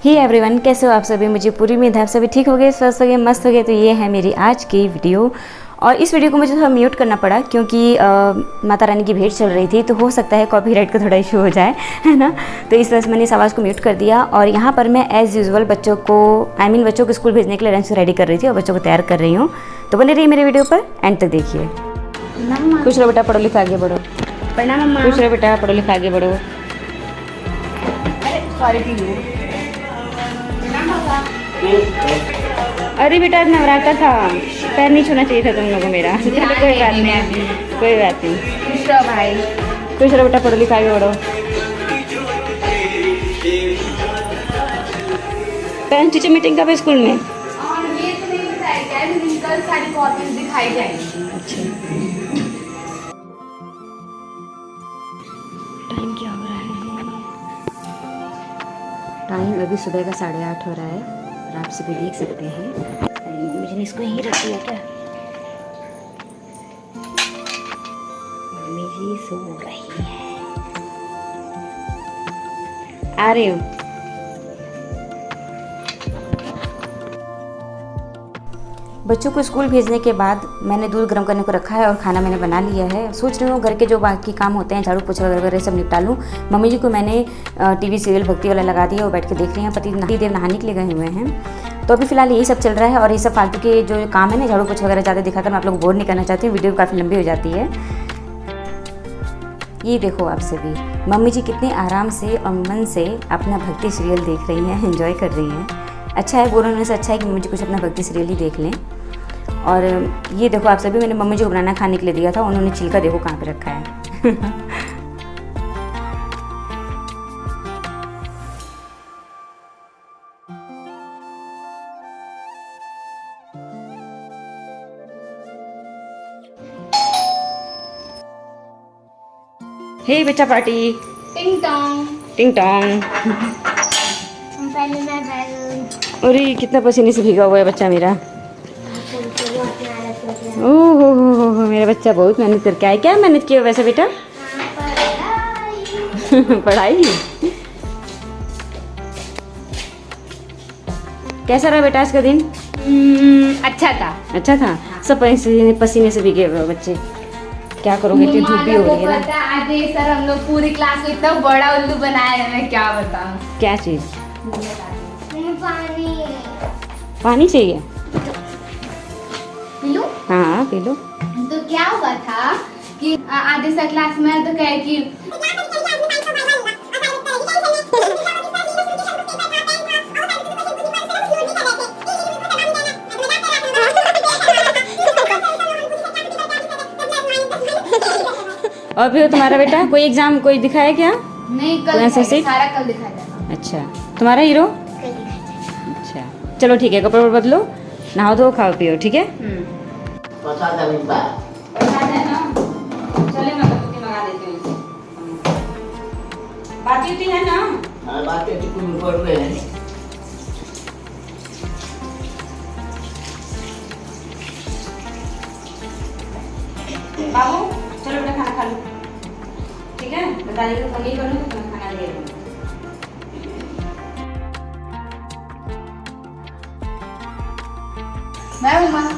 Hey everyone, कैसे हो आप सभी। मुझे पूरी उम्मीद है आप सभी ठीक हो गए, स्वस्थ हो गए, मस्त हो गए। तो ये है मेरी आज की वीडियो और इस वीडियो को मुझे थोड़ा म्यूट करना पड़ा क्योंकि माता रानी की भेंट चल रही थी, तो हो सकता है कॉपीराइट का थोड़ा इशू हो जाए, है ना। तो इस वजह से मैंने इस आवाज़ को म्यूट कर दिया। और यहाँ पर मैं एज़ यूजुअल बच्चों को स्कूल भेजने के लिए लंच रेडी कर रही थी और बच्चों को तैयार कर रही हूँ। तो बने रहिए मेरे वीडियो पर, एंड तक देखिए। खुश रहो बेटा, पढ़ो लिखा आगे बढ़ो। खुश रहो बेटा, पढ़ो लिखा आगे बढ़ो। अरे बेटा नवरात्र था, पैर नहीं छूना चाहिए था तुम लोगों को मेरा। चलो कोई बात नहीं, कोई बात नहीं। खुश रहो भाई, खुश रहो बेटा, पढ़ो लिखा आगे बढ़ो। पेरेंट्स टीचर मीटिंग कब है स्कूल में? ये तो नहीं बताया क्या है, लेकिन कल सारी कॉपीज दिखाई जाएंगी। अच्छा, टाइम क्या हो रहा है? टाइम अभी सुबह का 8:30 हो रहा है और आप सभी देख सकते हैं। मुझे इसको यहीं रख दिया क्या? मम्मी जी सो रही है। आ रही हूँ। बच्चों को स्कूल भेजने के बाद मैंने दूध गर्म करने को रखा है और खाना मैंने बना लिया है। सोच रही हूँ घर के जो बाकी काम होते हैं, झाड़ू पोछा वगैरह सब निपटा लूँ। मम्मी जी को मैंने टीवी सीरियल भक्ति वाला लगा दिया और बैठ के देख रही हैं। पति देव नहाने के लिए गए हुए हैं, तो अभी फिलहाल यही सब चल रहा है। और ये सब फालतू के जो काम है ना, झाड़ू पोछा वगैरह ज़्यादा दिखाकर मैं आप लोग को बोर नहीं करना चाहती हूँ, वीडियो काफ़ी लंबी हो जाती है। ये देखो आप सभी, मम्मी जी कितने आराम से और मन से अपना भक्ति सीरियल देख रही हैं, एंजॉय कर रही हैं। अच्छा है, बोर होने से अच्छा है कि मम्मी जी कुछ अपना भक्ति सीरियल ही देख लें। और ये देखो आप सभी, मैंने मम्मी जी को बनाना खाने के लिए दिया था, उन्होंने छिलका देखो कहाँ पे रखा है। हे बेटा पार्टी, टिंग टोंग टिंग टोंग। पहले मैं बैल अरे कितना पसीने से भीगा हुआ है बच्चा मेरा। ओह हो, मेरा बच्चा बहुत मेहनत करके आया। क्या मेहनत की हो वैसे बेटा? पढ़ाई। कैसा रहा बेटा आज का दिन? अच्छा था। अच्छा था। सब पसीने से भीगे हुए बच्चे, क्या करोगे, इतनी धूप भी हो रही है ना। आज सर हम लोग पूरी क्लास को इतना बड़ा उल्लू बनाया है, मैं क्या बताऊं। क्या चीज? पानी। पानी चाहिए? P low? हाँ पी लो। तो क्या हुआ था कि आधे सर क्लास में तो कहे कि और फिर तुम्हारा बेटा कोई एग्जाम कोई दिखाया क्या? नहीं, कल सारा कल दिखाया जाएगा। अच्छा, तुम्हारा हीरो? अच्छा चलो ठीक है, कपड़े बदलो, नहाओ धो, खाओ पियो, ठीक है। चले मैं मंगा देती हूँ। बात होती है ना? हाँ बात होती, कुछ पढ़ रहे हैं। बाबू चलो बेटा खाना खा लो, ठीक है। बताइए तो फोन नहीं करूँ तो खाना ले लूँ।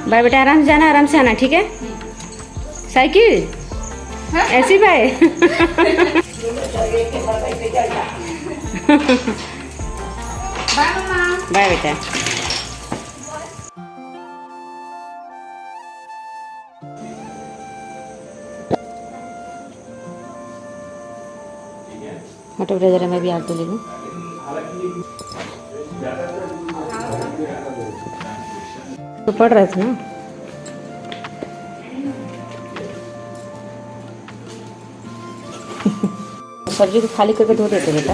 बाय बेटा, आराम से जाना, आराम से आना, ठीक है। साइकिल ऐसी बाय। बाय बेटा। हटो बेटा जरा, मैं भी आग तो ले लूँ। तो पढ़ रहे थे ना। सब्जी को खाली करके धो देते बेटा।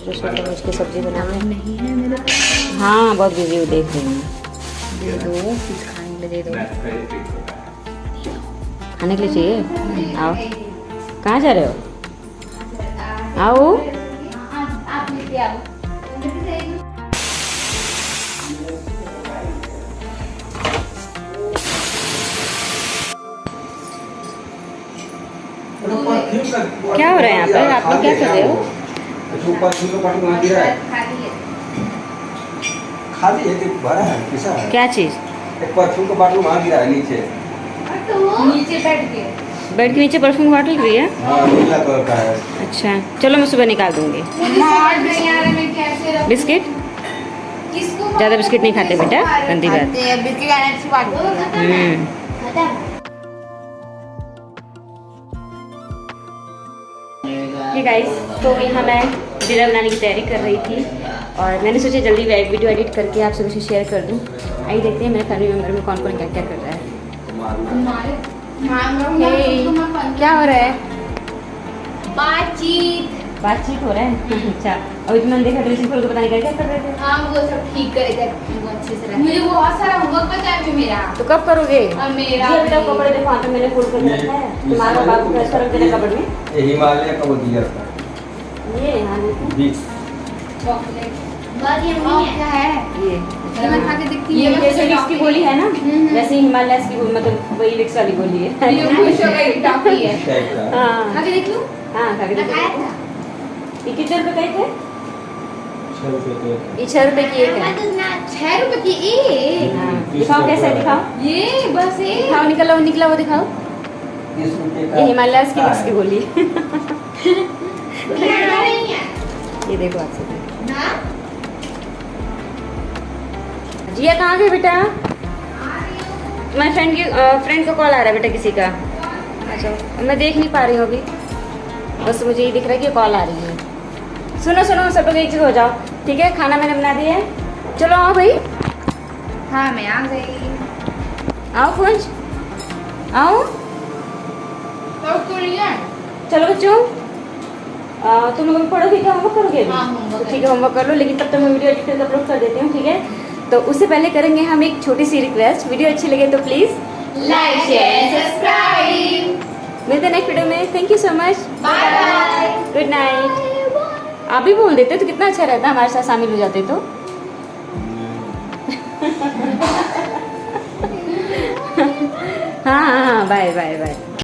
मुझको सब्जी बनाना नहीं है मेरे पास। हाँ बहुत बिजी हो, देख रही हूँ। दे दो, कुछ खाने के लिए दे दो। खाने के लिए चाहिए? आओ। कहाँ जा रहे हो? आओ। आप लेते आओ। क्या हो रहा है यहाँ पर? आप लोग क्या कर रहे हो? अच्छा ऊपर फूल का पानी वहाँ गिरा है, खाली है। खाली है कि भरा है किसा है? क्या चीज़? एक परफ्यूम का बॉटल वहाँ गिरा है नीचे। नीचे बैठ के बेड के नीचे परफ्यूम बॉटल भी है? हाँ नीला कलर का है। अच्छा चलो मैं सुबह निकाल दूंगी। मार नहीं आ रहा, मैं कैसे रखूं? बिस्किट किसको ज़्यादा बिस्किट नहीं खाते बेटा, गंदी बात। बिस्किट खाने अच्छी बात हम्म। ये गाइस, तो यहाँ मैं डिनर बनाने की तैयारी कर रही थी और मैंने सोचा जल्दी वीडियो एडिट करके आप सभी से शेयर कर दूँ। आइए देखते हैं मेरे फैमिली मेम्बर में कौन कौन क्या क्या कर रहा है। क्या हो रहा है? बातचीत हो रहा है। अच्छा, अभी तो मैंने देखा ड्रेसिंग खोल के पता नहीं क्या कर रहे थे। हाँ वो सब ठीक करेगा, वो अच्छे से रहे। मुझे बहुत सारा होमवर्क बचा है अभी मेरा। तो कब करोगे? अब मेरा जी, अभी तक कपड़े देखो वहाँ पे मैंने फोल्ड करके रखा है। तुम्हारा बाबू का ऐसा रख देना कपड़े में। ये हिमालय का वो दिया था ये यहाँ देखो, बीच। चॉकलेट क्या है? ये मैं खा के देखती ये हूँ। जैसे विक्स की गोली है ना, वैसे ही हिमालय की गोली, मतलब वही विक्स वाली गोली है। ये खुश हो गई, टॉफी है। टाइप का। हाँ खा के देख लूं? हाँ, खा के मैं देखो। खाया था। ये कितने रुपए का एक है? 6 रुपए के। ये 6 रुपए की एक है। 6 रुपए की एक। हाँ, दिखाओ कैसा है, दिखाओ। ये बस एक। दिखाओ, निकला वो दिखाओ। 30 रुपए का। ये हिमालय की विक्स की गोली। खाना नहीं है ये देखो आप सब। ना। जिया कहाँ गई बेटा? तुम्हारे फ्रेंड का कॉल आ रहा है बेटा किसी का। अच्छा, मैं देख नहीं पा रही हूँ अभी, बस मुझे ये दिख रहा है कि कॉल आ रही है। सुनो सब लोग एक चीज़ हो जाओ, ठीक है? खाना मैंने बना दिया है, चलो आओ भाई। हाँ मैं आ गई। आओ कुंज, आओ। तो नहीं है। चलो बच्चों, तुम लोग पढ़ोगे क्या, होमवर्क करोगे अभी? हाँ, homework तो ठीक है, होमवर्क कर लो, लेकिन तब तक मैं वीडियो एडिट करके अपलोड कर देती हूँ, ठीक है? तो उससे पहले करेंगे हम एक छोटी सी रिक्वेस्ट। वीडियो अच्छी लगे तो प्लीज़ लाइक शेयर सब्सक्राइब। मिलते हैं नेक्स्ट वीडियो में। Thank you so much, bye bye. Good night. आप भी बोल देते तो कितना अच्छा रहता, हमारे साथ शामिल हो जाते तो। हाँ, बाय बाय बाय।